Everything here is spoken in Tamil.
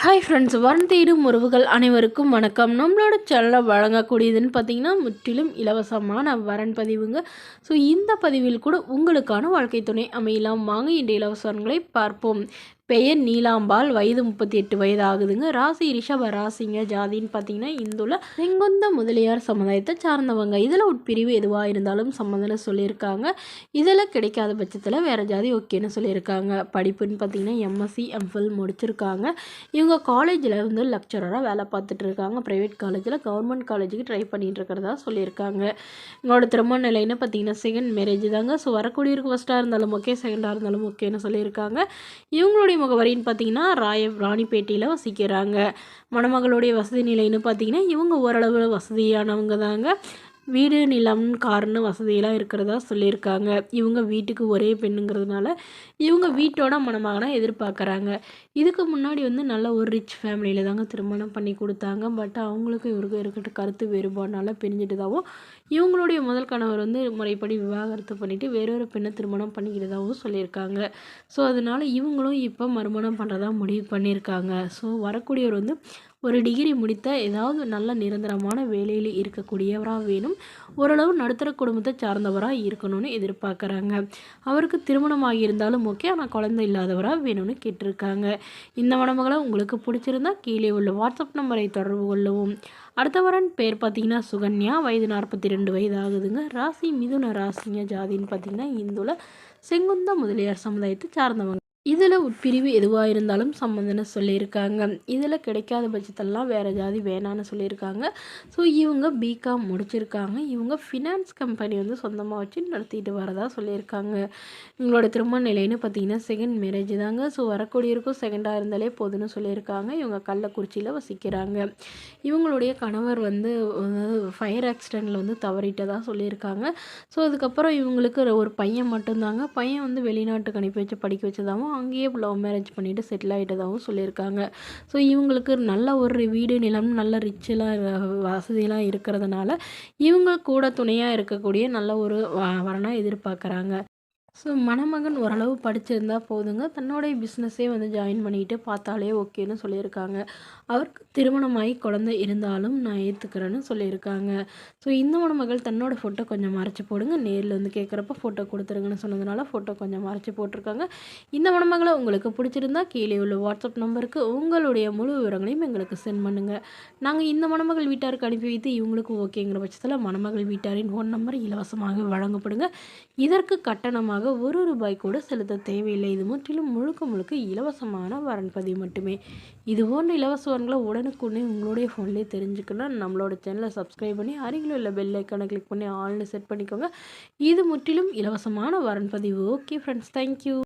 ஹாய் ஃப்ரெண்ட்ஸ், வரன் தேடும் உறவுகள் அனைவருக்கும் வணக்கம். நம்மளோட சேனலில் வழங்கக்கூடியதுன்னு பார்த்தீங்கன்னா முற்றிலும் இலவசமான வரன் பதிவுங்க. ஸோ இந்த பதிவில் கூட உங்களுக்கான வாழ்க்கை துணை அமையலாம். வாங்க இந்த இலவச வரன்களை பார்ப்போம். பெயர் நீலாம்பாள், வயது 38 வயது ஆகுதுங்க. ராசி ரிஷப ராசிங்க. ஜாதின்னு பார்த்தீங்கன்னா இந்துல செங்குந்த முதலியார் சமுதாயத்தை சார்ந்தவங்க. இதில் உட்பிரிவு எதுவாக இருந்தாலும் சம்மந்தம்னு சொல்லியிருக்காங்க. இதில் கிடைக்காத பட்சத்தில் வேறு ஜாதி ஓகேன்னு சொல்லியிருக்காங்க. படிப்புன்னு பார்த்தீங்கன்னா எம்எஸ்சி எம்ஃபில் முடிச்சிருக்காங்க. இவங்க காலேஜில் வந்து லெக்சரராக வேலை பார்த்துட்டு இருக்காங்க. ப்ரைவேட் காலேஜில் கவர்மெண்ட் காலேஜுக்கு ட்ரை பண்ணிட்டு இருக்கிறதா சொல்லியிருக்காங்க. இவங்களோட திருமண நிலைன்னு பார்த்தீங்கன்னா செகண்ட் மேரேஜ் தாங்க. ஸோ வரக்கூடியவருக்கு ஃபஸ்ட்டாக இருந்தாலும் ஓகே, செகண்டாக இருந்தாலும் ஓகேன்னு சொல்லியிருக்காங்க. இவங்களுடைய முகவரின்னு பார்த்தீங்கன்னா ராணிப்பேட்டையில் வசிக்கிறாங்க. மணமகளுடைய வசதி நிலைன்னு பார்த்தீங்கன்னா இவங்க ஓரளவு வசதியானவங்க தாங்க. வீடு, நிலம், கார்னு வசதியெல்லாம் இருக்கிறதா சொல்லியிருக்காங்க. இவங்க வீட்டுக்கு ஒரே பெண்ணுங்கிறதுனால இவங்க வீட்டோட மணமகனை எதிர்பார்க்குறாங்க. இதுக்கு முன்னாடி வந்து நல்ல ஒரு ரிச் ஃபேமிலியில் தாங்க திருமணம் பண்ணி கொடுத்தாங்க. பட் அவங்களுக்கும் இவருக்கும் இருக்கிற கருத்து வேறுபாடுனால பிரிஞ்சுட்டுதாகவும் இவங்களுடைய முதல் கணவர் வந்து முறைப்படி விவாகரத்து பண்ணிவிட்டு வேறொரு பெண்ணை திருமணம் பண்ணிக்கிறதாகவும் சொல்லியிருக்காங்க. ஸோ அதனால் இவங்களும் இப்போ மறுமணம் பண்ணுறதா முடிவு பண்ணியிருக்காங்க. ஸோ வரக்கூடியவர் வந்து ஒரு டிகிரி முடித்த ஏதாவது நல்ல நிரந்தரமான வேலையில் இருக்கக்கூடியவராக வேணும். ஓரளவு நடுத்தர குடும்பத்தை சார்ந்தவராக இருக்கணும்னு எதிர்பார்க்குறாங்க. அவருக்கு திருமணம் ஆகியிருந்தாலும் ஓகே, ஆனால் குழந்தை இல்லாதவராக வேணும்னு கேட்டிருக்காங்க. இந்த மணமகளை உங்களுக்கு பிடிச்சிருந்தா கீழே உள்ள வாட்ஸ்அப் நம்பரை தொடர்பு கொள்ளவும். அடுத்த வரன் பேர் பார்த்தீங்கன்னா சுகன்யா, வயது 42 வயது ஆகுதுங்க. ராசி மிதுன ராசிங்க. ஜாதின்னு பார்த்தீங்கன்னா இந்துல செங்குந்த முதலியார் சமுதாயத்தை சார்ந்தவங்க. இதில் உட்பிரிவு எதுவாக இருந்தாலும் சம்மந்தம்னு சொல்லியிருக்காங்க. இதில் கிடைக்காத பட்சத்தெல்லாம் வேறு ஜாதி வேணான்னு சொல்லியிருக்காங்க. ஸோ இவங்க பிகாம் முடிச்சிருக்காங்க. இவங்க ஃபினான்ஸ் கம்பெனி வந்து சொந்தமாக வச்சு நடத்திட்டு வரதா சொல்லியிருக்காங்க. இவங்களோட திருமண நிலைன்னு பார்த்தீங்கன்னா செகண்ட் மேரேஜ் தாங்க. ஸோ வரக்கூடியவருக்கும் செகண்டாக இருந்தாலே போதுன்னு சொல்லியிருக்காங்க. இவங்க கள்ளக்குறிச்சியில் வசிக்கிறாங்க. இவங்களுடைய கணவர் வந்து ஃபயர் ஆக்சிடெண்ட்டில் வந்து தவறிட்டதாக சொல்லியிருக்காங்க. ஸோ அதுக்கப்புறம் இவங்களுக்கு ஒரு பையன் மட்டும்தாங்க. பையன் வந்து வெளிநாட்டுக்கு அனுப்பி வச்சு படிக்க வச்சதாகவும் அங்கேயே லவ் மேரேஜ் பண்ணிவிட்டு செட்டில் ஆகிட்டதாகவும் சொல்லியிருக்காங்க. ஸோ இவங்களுக்கு நல்ல ஒரு வீடு, நிலம், நல்ல ரிச்செலாம் வசதியெலாம் இருக்கிறதுனால இவங்க கூட துணையாக இருக்கக்கூடிய நல்ல ஒரு வரனாக எதிர்பார்க்குறாங்க. ஸோ மணமகன் ஓரளவு படிச்சிருந்தா போதுங்க. தன்னுடைய பிஸ்னஸே வந்து ஜாயின் பண்ணிட்டு பார்த்தாலே ஓகேன்னு சொல்லியிருக்காங்க. அவருக்கு திருமணமாகி குழந்தை இருந்தாலும் நான் ஏற்றுக்கிறேன்னு சொல்லியிருக்காங்க. ஸோ இந்த மணமகள் தன்னோட ஃபோட்டோ கொஞ்சம் மறைச்சி போடுங்க, நேரில் வந்து கேட்குறப்ப ஃபோட்டோ கொடுத்துருங்கன்னு சொன்னதுனால ஃபோட்டோ கொஞ்சம் மறைச்சி போட்டிருக்காங்க. இந்த மணமகளை உங்களுக்கு பிடிச்சிருந்தா கீழே உள்ள வாட்ஸ்அப் நம்பருக்கு உங்களுடைய முழு விவரங்களையும் எங்களுக்கு சென்ட் பண்ணுங்கள். நாங்கள் இந்த மணமகள் வீட்டாருக்கு அனுப்பி வைத்து இவங்களுக்கு ஓகேங்கிற பட்சத்தில் மணமகள் வீட்டாரின் ஃபோன் நம்பர் இலவசமாக வழங்கப்படுங்க. இதற்கு கட்டணமாக ₹1 கூட செலுத்த தேவையில்லை. இது முற்றிலும் முழுக்க இலவசமான வரன் பதிவு மட்டுமே. இது போன்ற இலவச வரன்களை உடனுக்குடனே உங்களுடைய ஃபோன்லேயே தெரிஞ்சுக்கணும். நம்மளோட சேனலை சப்ஸ்கிரைப் பண்ணி அருகில் உள்ள பெல் ஐக்கானை கிளிக் பண்ணி ஆல்னு செட் பண்ணிக்கோங்க. இது முற்றிலும் இலவசமான வரன் பதிவு. Okay friends, thank you.